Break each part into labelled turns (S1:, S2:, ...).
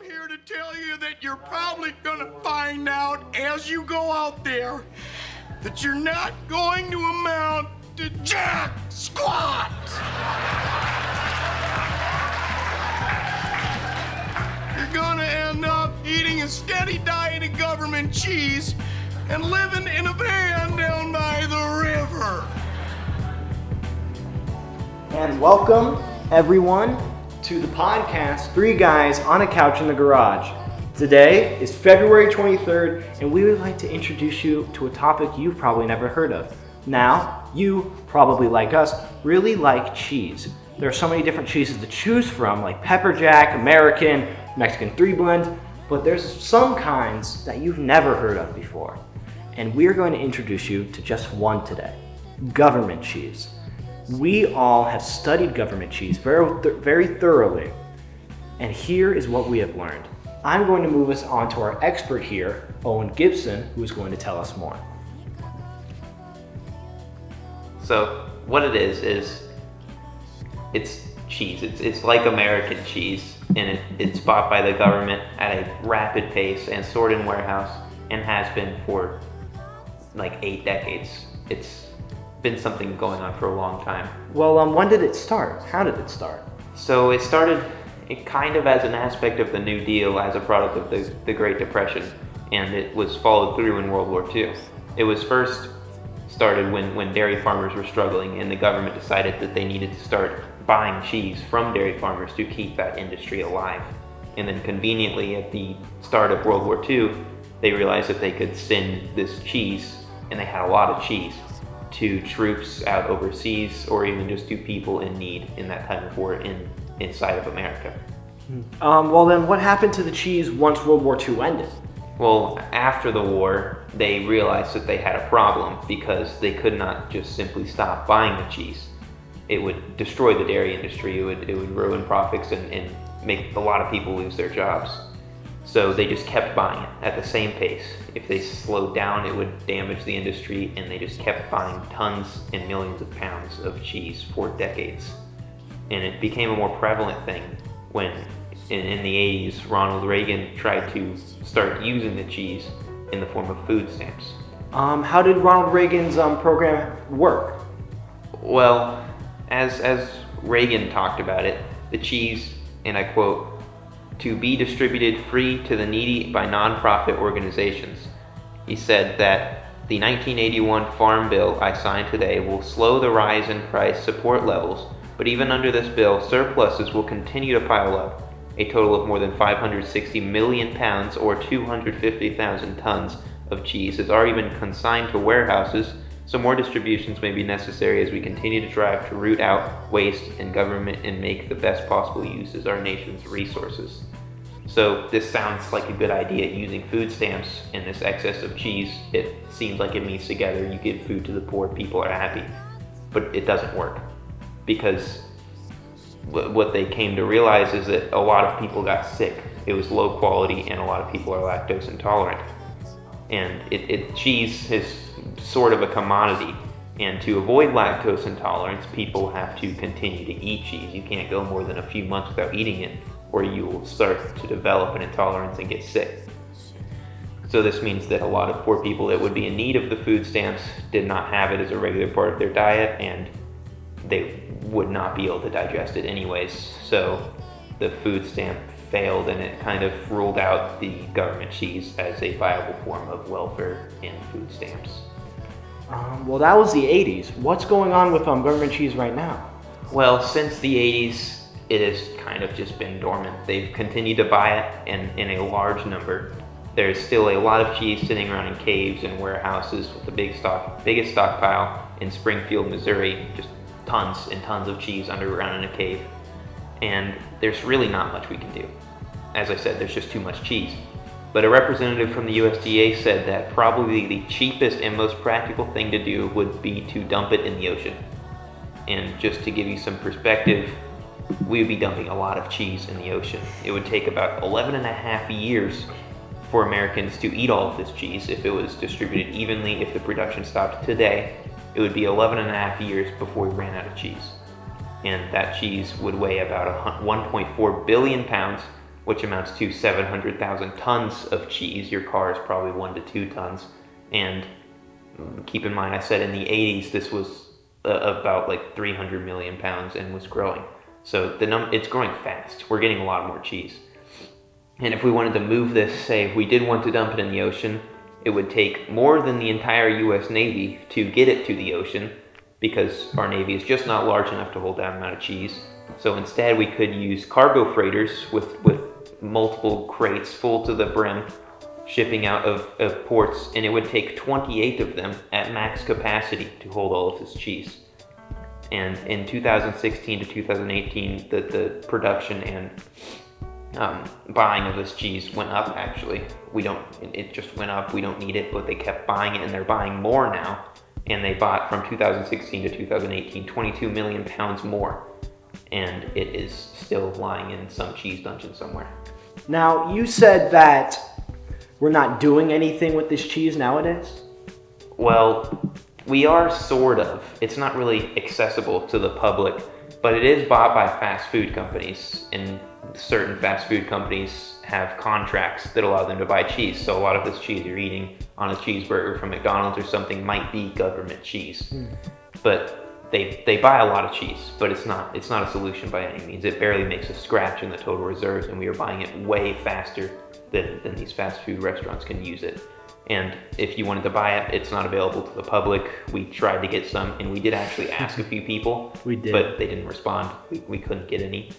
S1: I'm here to tell you that you're probably gonna find out as you go out there that you're not going to amount to jack squat. You're gonna end up eating a steady diet of government cheese and living in a van down by the river.
S2: And welcome, everyone, to the podcast, Three Guys on a Couch in the Garage. Today is February 23rd, and we would like to introduce you to a topic you've probably never heard of. Now, you, probably like us, really like cheese. There are so many different cheeses to choose from, like pepper jack, American, Mexican 3-blend, but there's some kinds that you've never heard of before. And we're going to introduce you to just one today, government cheese. We all have studied government cheese very thoroughly, and here is what we have learned. I'm going to move us on to our expert here, Owen Gibson, who is going to tell us more.
S3: So what it is it's cheese. It's like American cheese, and it's bought by the government at a rapid pace and stored in warehouse, and has been for like 8 decades. It's been something going on for a long time.
S2: Well, when did it start? How did it start?
S3: So it started kind of as an aspect of the New Deal, as a product of the Great Depression, and it was followed through in World War II. It was first started when dairy farmers were struggling, and the government decided that they needed to start buying cheese from dairy farmers to keep that industry alive. And then conveniently at the start of World War II, they realized that they could send this cheese, and they had a lot of cheese, to troops out overseas, or even just to people in need in that time of war inside of America.
S2: Well then, what happened to the cheese once World War II ended?
S3: Well, after the war, they realized that they had a problem because they could not just simply stop buying the cheese. It would destroy the dairy industry, it would ruin profits and make a lot of people lose their jobs. So they just kept buying it at the same pace. If they slowed down, it would damage the industry, and they just kept buying tons and millions of pounds of cheese for decades. And it became a more prevalent thing when, in the 80s, Ronald Reagan tried to start using the cheese in the form of food stamps.
S2: How did Ronald Reagan's program work?
S3: Well, as Reagan talked about it, the cheese, and I quote, "to be distributed free to the needy by nonprofit organizations." He said that the 1981 Farm Bill I signed today will slow the rise in price support levels, but even under this bill, surpluses will continue to pile up. A total of more than 560 million pounds, or 250,000 tons of cheese, has already been consigned to warehouses, so more distributions may be necessary as we continue to drive to root out waste in government and make the best possible use of our nation's resources. So this sounds like a good idea, using food stamps and this excess of cheese. It seems like it meets together. You give food to the poor, people are happy. But it doesn't work, because what they came to realize is that a lot of people got sick. It was low quality, and a lot of people are lactose intolerant. And cheese is sort of a commodity, and to avoid lactose intolerance, people have to continue to eat cheese. You can't go more than a few months without eating it, or you will start to develop an intolerance and get sick. So this means that a lot of poor people that would be in need of the food stamps did not have it as a regular part of their diet, and they would not be able to digest it anyways. So the food stamp failed, and it kind of ruled out the government cheese as a viable form of welfare and food stamps.
S2: Well, that was the 80s. What's going on with government cheese right now?
S3: Well, since the 80s, it has kind of just been dormant. They've continued to buy it in a large number. There's still a lot of cheese sitting around in caves and warehouses, with the biggest stockpile in Springfield, Missouri, just tons and tons of cheese underground in a cave. And there's really not much we can do. As I said, there's just too much cheese. But a representative from the USDA said that probably the cheapest and most practical thing to do would be to dump it in the ocean. And just to give you some perspective, we would be dumping a lot of cheese in the ocean. It would take about 11 and a half years for Americans to eat all of this cheese if it was distributed evenly. If the production stopped today, it would be 11 and a half years before we ran out of cheese. And that cheese would weigh about 1.4 billion pounds, which amounts to 700,000 tons of cheese. Your car is probably 1 to 2 tons. And keep in mind, I said in the 80s this was about like 300 million pounds and was growing. So it's growing fast. We're getting a lot more cheese. And if we wanted to move this, say if we did want to dump it in the ocean, it would take more than the entire US Navy to get it to the ocean, because our Navy is just not large enough to hold that amount of cheese. So instead we could use cargo freighters with multiple crates full to the brim, shipping out of ports, and it would take 28 of them at max capacity to hold all of this cheese. And in 2016 to 2018, the production and buying of this cheese went up. Actually, it just went up. We don't need it, but they kept buying it, and they're buying more now. And they bought from 2016 to 2018 22 million pounds more, and it is still lying in some cheese dungeon somewhere.
S2: Now, you said that we're not doing anything with this cheese nowadays?
S3: Well, we are sort of. It's not really accessible to the public, but it is bought by fast food companies, and certain fast food companies have contracts that allow them to buy cheese. So a lot of this cheese you're eating on a cheeseburger from McDonald's or something might be government cheese. But they buy a lot of cheese, but it's not a solution by any means. It barely makes a scratch in the total reserves, and we are buying it way faster than these fast food restaurants can use it. And if you wanted to buy it, it's not available to the public. We tried to get some, and we did actually ask a few people.
S2: We did.
S3: But they didn't respond. We couldn't get any.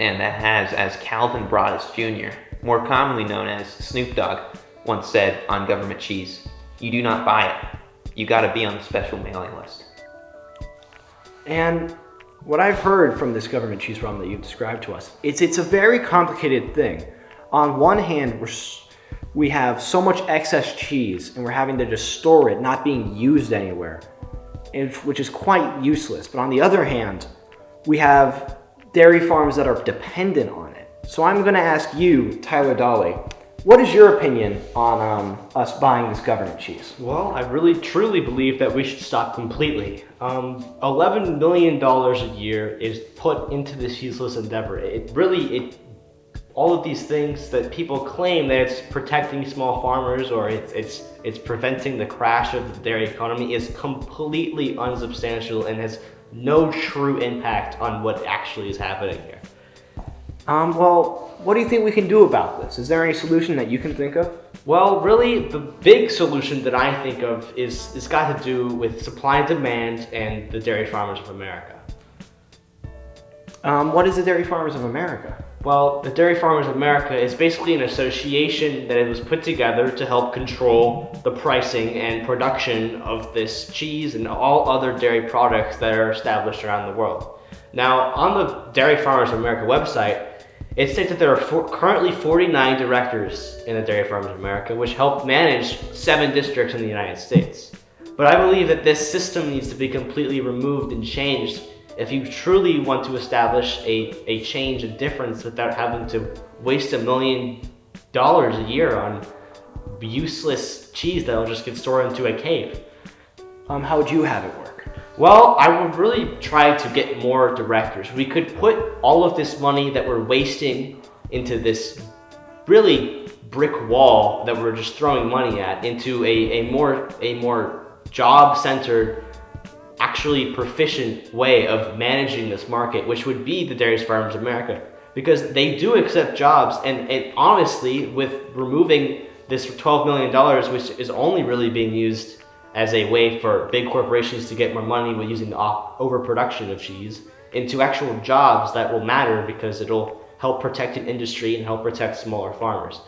S3: And that has, as Calvin Broadus Jr., more commonly known as Snoop Dogg, once said on government cheese, "You do not buy it. You gotta be on the special mailing list."
S2: And what I've heard from this government cheese problem that you've described to us, it's a very complicated thing. On one hand, we have so much excess cheese, and we're having to just store it, not being used anywhere, which is quite useless. But on the other hand, we have dairy farms that are dependent on it. So I'm going to ask you, Tyler Dawley, what is your opinion on us buying this government cheese?
S4: Well, I really truly believe that we should stop completely. $11 million a year is put into this useless endeavor. All of these things that people claim that it's protecting small farmers or it's preventing the crash of the dairy economy is completely unsubstantial and has no true impact on what actually is happening here.
S2: Well, what do you think we can do about this? Is there any solution that you can think of?
S4: Well, really, the big solution that I think of is got to do with supply and demand and the Dairy Farmers of America.
S2: What is the Dairy Farmers of America?
S4: Well, the Dairy Farmers of America is basically an association that was put together to help control the pricing and production of this cheese and all other dairy products that are established around the world. Now, on the Dairy Farmers of America website, it states that there are currently 49 directors in the Dairy Farmers of America, which help manage 7 districts in the United States. But I believe that this system needs to be completely removed and changed if you truly want to establish a change, a difference, without having to waste $1 million a year on useless cheese that'll just get stored into a cave.
S2: How would you have it work?
S4: Well, I would really try to get more directors. We could put all of this money that we're wasting into this really brick wall that we're just throwing money at into a more job-centered, actually proficient way of managing this market, which would be the Dairy Farmers of America, because they do accept jobs, and honestly, with removing this $12 million, which is only really being used as a way for big corporations to get more money with using the overproduction of cheese, into actual jobs that will matter because it'll help protect an industry and help protect smaller farmers.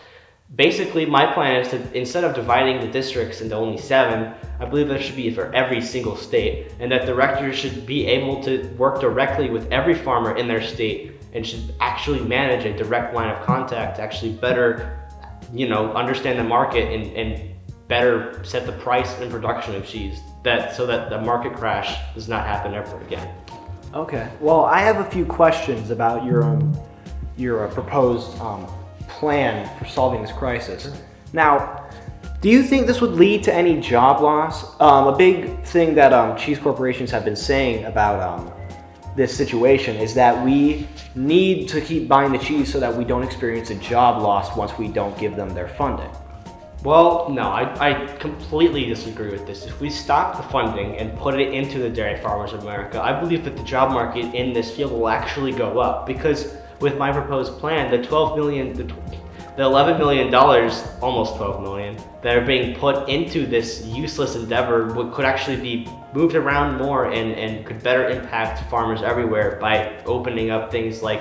S4: Basically, my plan is to, instead of dividing the districts into only 7, I believe there should be for every single state, and that directors should be able to work directly with every farmer in their state and should actually manage a direct line of contact to actually better, understand the market and better set the price and production of cheese, so that the market crash does not happen ever again.
S2: Okay. Well, I have a few questions about your proposed plan for solving this crisis. Now, do you think this would lead to any job loss? A big thing that cheese corporations have been saying about this situation is that we need to keep buying the cheese so that we don't experience a job loss once we don't give them their funding.
S4: Well, no, I completely disagree with this. If we stop the funding and put it into the dairy farmers of America, I believe that the job market in this field will actually go up, because with my proposed plan, the $11 million, almost 12 million, that are being put into this useless endeavor could actually be moved around more and could better impact farmers everywhere by opening up things like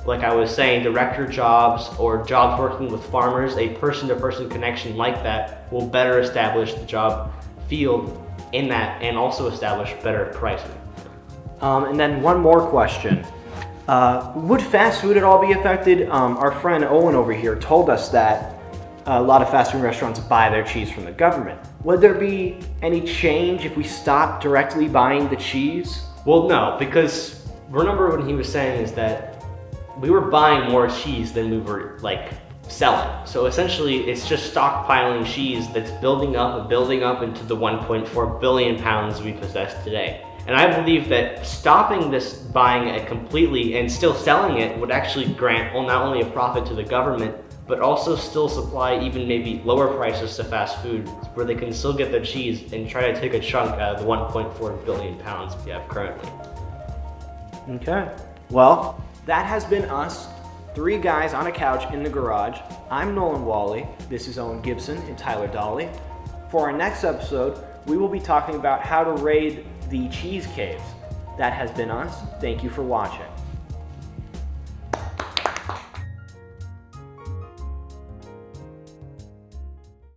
S4: I was saying, director jobs or jobs working with farmers. A person-to-person connection like that will better establish the job field in that, and also establish better pricing.
S2: And then one more question. Would fast food at all be affected? Our friend Owen over here told us that a lot of fast food restaurants buy their cheese from the government. Would there be any change if we stopped directly buying the cheese?
S4: Well, no, because remember what he was saying is that we were buying more cheese than we were selling. So essentially it's just stockpiling cheese that's building up into the 1.4 billion pounds we possess today. And I believe that stopping this buying it completely and still selling it would actually grant, well, not only a profit to the government, but also still supply even maybe lower prices to fast food, where they can still get their cheese and try to take a chunk out of the 1.4 billion pounds we have currently.
S2: Okay. Well, that has been us, three guys on a couch in the garage. I'm Nolan Wally. This is Owen Gibson and Tyler Dawley. For our next episode, we will be talking about how to raid the cheese caves. That has been us. Thank you for watching.